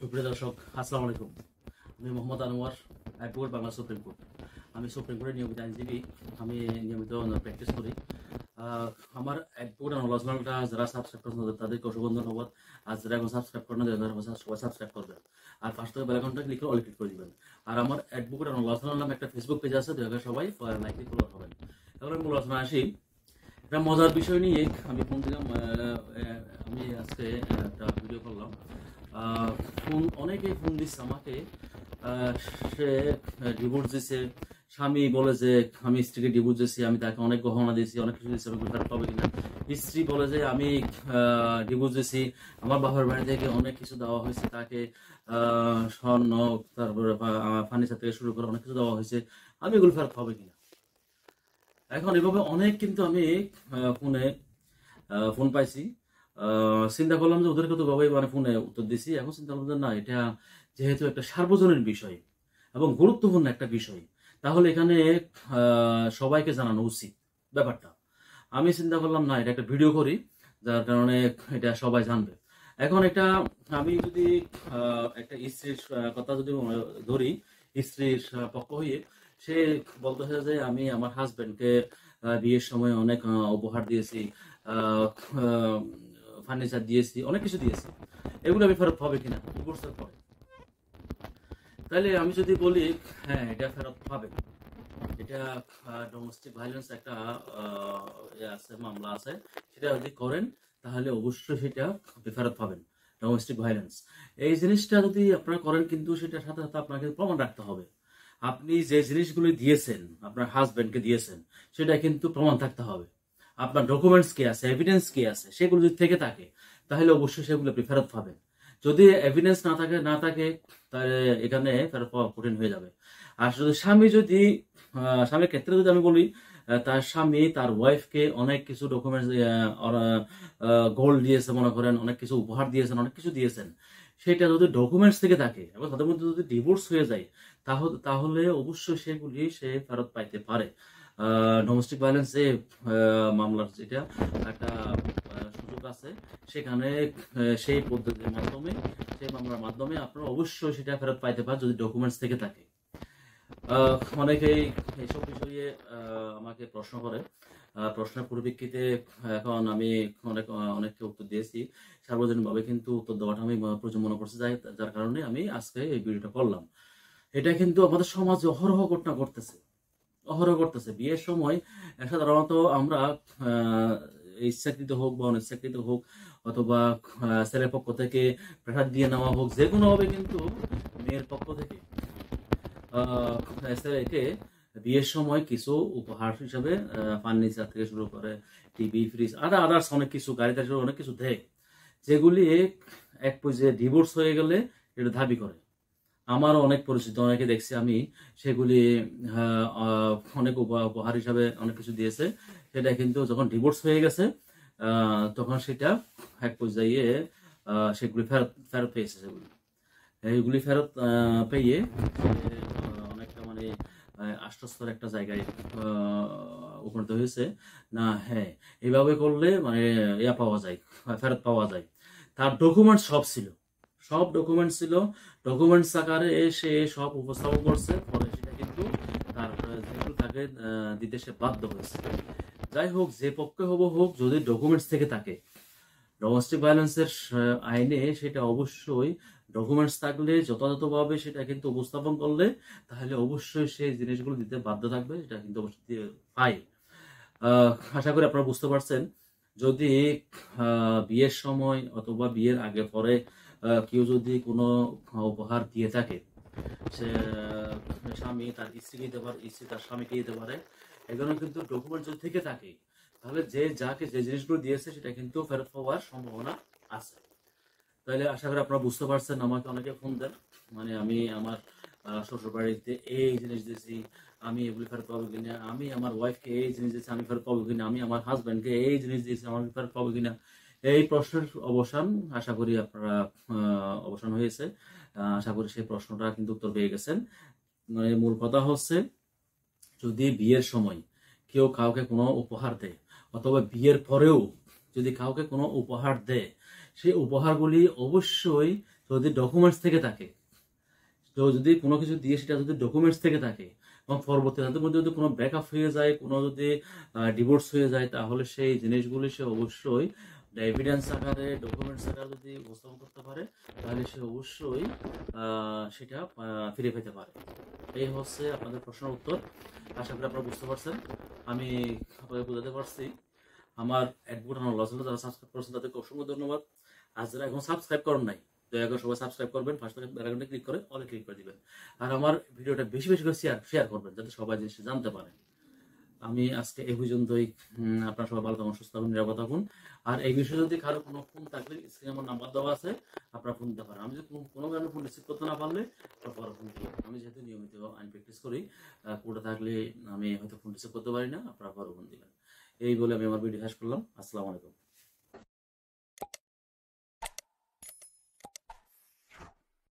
সুপ্রিয় দর্শক, আসসালামু আলাইকুম। আমি Mohammad Anwar, advocate, Bangla supreme court. আমি সুপ্রিম কোর্টের নিয়মিত আইনজীবী। আমি নিয়মিত প্র্যাকটিস করি। আমার অ্যাডভোকেট নলেজটা যারা সাবস্ক্রাইব করেন তাদেরকে অসংখ্য ধন্যবাদ। আর যারা এখন সাবস্ক্রাইব করেন সবাই সাবস্ক্রাইব করবেন। আর পাঁচ টাকা বেল আইকনটা ক্লিক করে অল ক্লিক করে দিবেন। আর আমার অ্যাডভোকেট নলেজ নামে একটা ফেসবুক পেজ আছে, দয়া করে সবাই লাইক ফলো হবেন। এখন আমি মূল আলোচনা আসি। একটা মজার বিষয় নিয়ে আমি ফোন দিলাম। আমি আজকে একটা ভিডিও করলাম। ফোন অনেকে ফোন দিচ্ছে আমাকে। আহ, সে ডিভোর্স দিছে। স্বামী বলে যে আমি স্ত্রীকে ডিভোর্স দিয়েছি, আমি তাকে অনেক গহনা দিয়েছি, অনেক কিছু দিয়েছি, আমি ফেরত পাবে কিনা। স্ত্রী বলে যে আমি ডিভোর্স দিয়েছি, আমার বাবার বাড়ি থেকে অনেক কিছু দেওয়া হয়েছে তাকে, স্বর্ণ, তারপরে ফার্নিচার থেকে শুরু করে অনেক কিছু দেওয়া হয়েছে, আমি এগুলো ফেরত পাবে কিনা। এখন এভাবে অনেক কিন্তু আমি ফোনে ফোন পাইছি। চিন্তা করলাম যে ওদেরকে তো বাবাই মানে ফোনে উত্তর দিছি। এখন চিন্তা করলাম যে না, এটা যেহেতু একটা সার্বজনীন বিষয় এবং গুরুত্বপূর্ণ একটা বিষয়, তাহলে এখানে সবাইকে জানানো উচিত ব্যাপারটা। আমি চিন্তা করলাম না, এটা একটা ভিডিও করি, যার কারণে এটা সবাই জানবে। এখন এটা আমি যদি একটা স্ত্রীর কথা যদি ধরি, স্ত্রীর পক্ষ হয়ে সে বলতেছে যে আমি আমার হাজবেন্ডকে বিয়ের সময় অনেক উপহার দিয়েছি, ফার্নিচার দিয়েছি, অনেক কিছু দিয়েছি, এগুলো আমি ফেরত পাবে কিনা ডিভোর্সের পরে। তাহলে আমি যদি বলি হ্যাঁ, এটা ফেরত পাবে। এটা ডোমেস্টিক ভায়োলেন্স একটা আছে, মামলা আছে। সেটা যদি করেন তাহলে অবশ্যই সেটা আপনি ফেরত পাবেন। ডোমেস্টিক ভায়োলেন্স এই জিনিসটা যদি আপনারা করেন, কিন্তু সেটার সাথে সাথে আপনাকে প্রমাণ রাখতে হবে। আপনি যে জিনিসগুলি দিয়েছেন, আপনার হাজবেন্ডকে দিয়েছেন, সেটা কিন্তু প্রমাণ থাকতে হবে। আপনার ডকুমেন্টস কি আছে, এভিডেন্স কি আছে, সেগুলো যদি থেকে থাকে তাহলে অবশ্যই সেগুলো আপনি ফেরত পাবেন। যদি এভিডেন্স না থাকে তাহলে এখানে ফেরত পাওয়া কঠিন হয়ে যাবে। আর যদি স্বামীর ক্ষেত্রে যদি আমি বলি, তার স্বামী তার ওয়াইফকে অনেক কিছু ডকুমেন্টস, গোল্ড দিয়েছে, মনে করেন অনেক কিছু উপহার দিয়েছেন, অনেক কিছু দিয়েছেন, সেটা যদি ডকুমেন্টস থেকে থাকে এবং তাদের মধ্যে যদি ডিভোর্স হয়ে যায়, তাহলে অবশ্যই সেগুলি সে ফেরত পাইতে পারে। ডোমেস্টিক ভায়োলেন্স যে মামলার যেটা একটা সুযোগ আছে, সেখানে সেই পদ্ধতির মাধ্যমে, সেই মামলার মাধ্যমে আপনারা অবশ্যই সেটা ফেরত পাইতে পারেন যদি ডকুমেন্টস থেকে থাকে। অনেকেই এইসব বিষয়ে আমাকে প্রশ্ন করে। প্রশ্নের পরিপ্রেক্ষিতে এখন আমি অনেককে উত্তর দিয়েছি সার্বজনীনভাবে, কিন্তু উত্তর দেওয়াটা আমি প্রয়োজন মনে করছি, যার কারণে আমি আজকে এই ভিডিওটা করলাম। এটা কিন্তু আমাদের সমাজে অহরহ ঘটনা করতেছে বিয়ের সময়। সাধারণত আমরা ইচ্ছাকৃত হোক বা অনিচ্ছাকৃত হোক, অথবা ছেলের পক্ষ থেকে প্রেশার দিয়ে নেওয়া হোক, যে কোনো ভাবে কিন্তু মেয়ের পক্ষ থেকে ছেলেকে বিয়ের সময় কিছু উপহার হিসাবে ফার্নিচার থেকে শুরু করে টিভি, ফ্রিজ, আদার্স অনেক কিছু, গাড়ি থেকে অনেক কিছু দেয়, যেগুলি এক পর্যায়ে ডিভোর্স হয়ে গেলে এটা দাবি করে। আমারও অনেক পরিচিত, অনেকে দেখছি আমি, সেগুলি অনেক উপহার হিসাবে অনেক কিছু দিয়েছে, সেটা কিন্তু যখন ডিভোর্স হয়ে গেছে তখন সেটা এক পর্যায়ে সেগুলি ফেরত ফেরত পেয়েছে। এইগুলি ফেরত পেয়ে সে অনেকটা মানে আশ্বস্তর একটা জায়গায় উপনীত হয়েছে। না হ্যাঁ, এইভাবে করলে মানে পাওয়া যায়, ফেরত পাওয়া যায়। তার ডকুমেন্টস সব ডকুমেন্টস ছিল, ডকুমেন্টস আকারে সে সব উপস্থাপন করছে, পরে সেটা কিন্তু তার যেগুলো তাকে দিতে সে বাধ্য হয়েছে। যাই হোক, যে পক্ষে হোক, যদি ডকুমেন্টস থেকে থাকে, ডোমেস্টিক ভায়োলেন্সের আইনে সেটা অবশ্যই ডকুমেন্টস থাকলে যথাযথভাবে সেটা কিন্তু উপস্থাপন করলে তাহলে অবশ্যই সেই জিনিসগুলো দিতে বাধ্য থাকবে, সেটা কিন্তু অবশ্যই পাই। আশা করি আপনারা বুঝতে পারছেন। যদি বিয়ের সময় অথবা বিয়ের আগে পরে কেউ যদি কোনো উপহার দিয়ে থাকে, সে স্বামী তার স্ত্রীকে দিতে পারে, স্ত্রী তার স্বামীকে দিতে পারে, এগুলো কিন্তু ডকুমেন্ট যদি থেকে থাকে, তাহলে যাকে যে জিনিসগুলো দিয়েছে সেটা কিন্তু ফেরত পাওয়ার সম্ভাবনা আছে। তাহলে আশা করি আপনারা বুঝতে পারছেন। আমাকে অনেকে ফোন দেন, মানে আমি আমার শ্বশুর বাড়িতে এই জিনিস দিয়েছি, আমি এগুলি ফেরত পাবো কিনা, আমি আমার ওয়াইফকে এই জিনিস দিয়েছি, আমি ফেরত পাবো কিনা, আমি আমার হাজব্যান্ডকে এই জিনিস দিয়েছি, আমি ফেরত পাবো কিনা। এই প্রশ্নের অবসান আশা করি আপনারা অবসান হয়েছে। আশা করি সেই প্রশ্নটা কিন্তু উত্তর পেয়ে গেছেন। মানে মূল কথা হচ্ছে, যদি বিয়ের সময় কেউ কাউকে কোনো উপহার দেয়, অথবা বিয়ের পরেও যদি কাউকে কোনো উপহার দেয়, সেই উপহারগুলি অবশ্যই তো যদি ডকুমেন্টস থেকে থাকে, তো যদি কোনো কিছু দিয়ে সেটা যদি ডকুমেন্টস থেকে থাকে এবং পরবর্তী তাদের মধ্যে যদি কোনো ব্যাকআপ হয়ে যায়, কোনো যদি ডিভোর্স হয়ে যায়, তাহলে সেই জিনিসগুলি সে অবশ্যই এভিডেন্স আকারে, ডকুমেন্টস আকারে যদি উপস্থাপন করতে পারে, তাহলে সে অবশ্যই সেটা ফিরে পেতে পারে। এই হচ্ছে আপনাদের প্রশ্নের উত্তর। আশা করি আপনারা বুঝতে পারছেন, আমি আপনাকে বোঝাতে পারছি। আমার অ্যাডভোকেট আমার লস হলো, যারা সাবস্ক্রাইব করেছেন তাদেরকে অসংখ্য ধন্যবাদ। আর যারা এখন সাবস্ক্রাইব করেন নাই, দয়া করে সবাই সাবস্ক্রাইব করবেন, ফার্স্ট বেল আইকনে ক্লিক করে অলে ক্লিক করে দিবেন। আর আমার ভিডিওটা বেশি বেশি করে শেয়ার করবেন, যাতে সবাই জিনিসটা জানতে পারে। আমি আজকে এই পর্যন্তই। আপনারা সবাই ভালো থাকুন, সুস্থ থাকুন, নিরাপদ থাকুন। আর এই বিষয়ে যদি কারো কোনো ফোন থাকলে স্ক্রিনে আমার নাম্বার দেওয়া আছে, আপনারা ফোন দিতে পারেন। আমি যদি কোনো কারণে ফোন রিসিভ করতে না পারলে আপনারা ফোন দিবেন। আমি যেহেতু নিয়মিত আইন প্র্যাকটিস করি, কোর্টে থাকলে আমি হয়তো ফোন রিসিভ করতে পারি না, আপনারা পরে ফোন দিবেন। এই বলে আমি আমার ভিডিও শেষ করলাম। আসসালামু আলাইকুম।